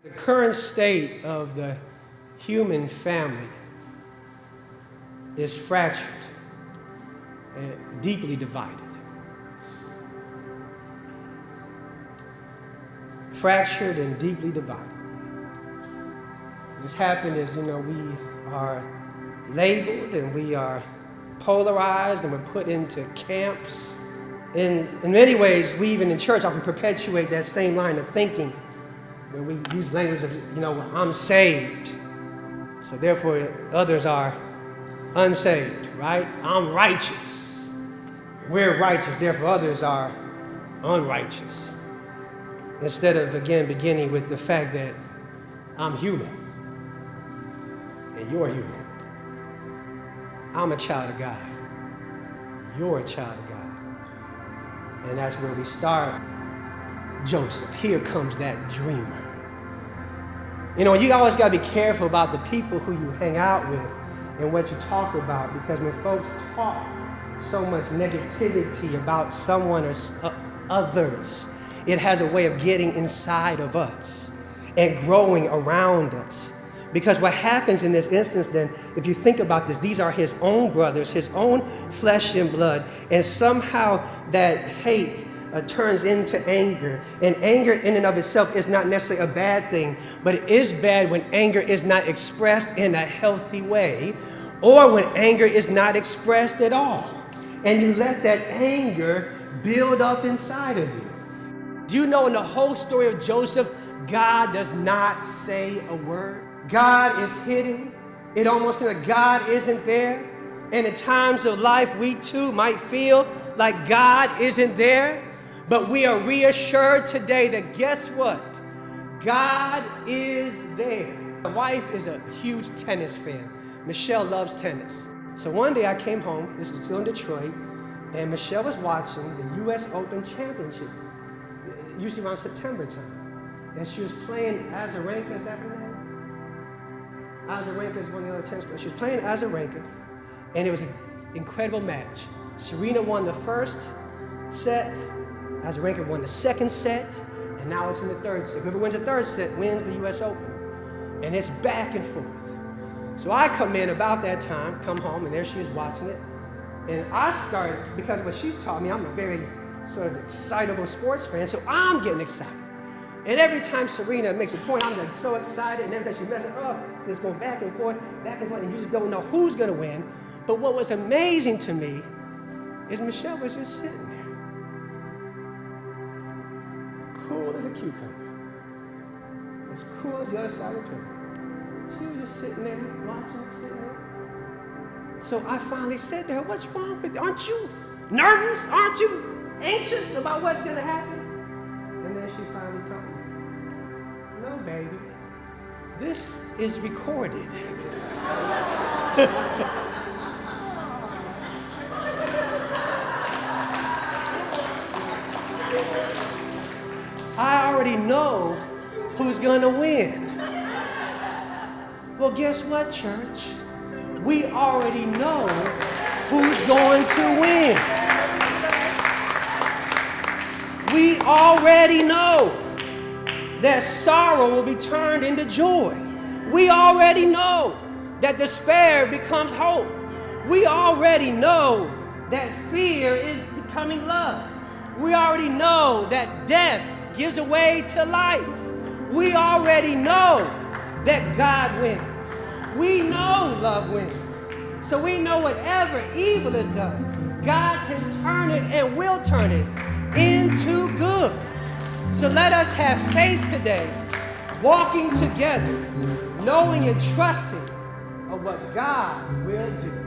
The current state of the human family is fractured and deeply divided. Fractured and deeply divided. What's happened is, we are labeled and we are polarized and we're put into camps. In many ways, we even in church often perpetuate that same line of thinking where we use language of, I'm saved, so therefore others are unsaved, right? I'm righteous. We're righteous, therefore others are unrighteous. Instead of, again, beginning with the fact that I'm human and you're human. I'm a child of God. You're a child of God. And that's where we start. Joseph, here comes that dreamer. You always got to be careful about the people who you hang out with and what you talk about, because when folks talk so much negativity about someone or others, it has a way of getting inside of us and growing around us. Because what happens in this instance then, if you think about this, these are his own brothers, his own flesh and blood, and somehow that hate turns into anger. And anger in and of itself is not necessarily a bad thing, but it is bad when anger is not expressed in a healthy way, or when anger is not expressed at all. And you let that anger build up inside of you. Do you know in the whole story of Joseph, God does not say a word? God is hidden. It almost seems like God isn't there. And in times of life, we too might feel like God isn't there. But we are reassured today that guess what? God is there. My wife is a huge tennis fan. Michelle loves tennis. So one day I came home, this was still in Detroit, and Michelle was watching the US Open Championship, usually around September time. And she was playing Azarenka, is that her name? Azarenka is one of the other tennis players. She was playing Azarenka, and it was an incredible match. Serena won the first set, Azarenka won the second set, and now it's in the third set. Whoever wins the third set wins the US Open. And it's back and forth. So I come in about that time, come home, and there she is watching it. And I started, because of what she's taught me, I'm a very sort of excitable sports fan, so I'm getting excited. And every time Serena makes a point, I'm like so excited, and every time she messes up, it's going back and forth, and you just don't know who's going to win. But what was amazing to me is Michelle was just sitting there. Cool as a cucumber. As cool as the other side of the plate. She was just sitting there, watching, sitting there. So I finally said to her, what's wrong with you? Aren't you nervous? Aren't you anxious about what's going to happen? And then she finally told me, no, baby, this is recorded. I already know who's going to win. Well, guess what, church? We already know who's going to win. We already know that sorrow will be turned into joy. We already know that despair becomes hope. We already know that fear is becoming love. We already know that death gives away to life. We already know that God wins. We know love wins. So we know whatever evil is done, God can turn it and will turn it into good. So let us have faith today, walking together, knowing and trusting of what God will do.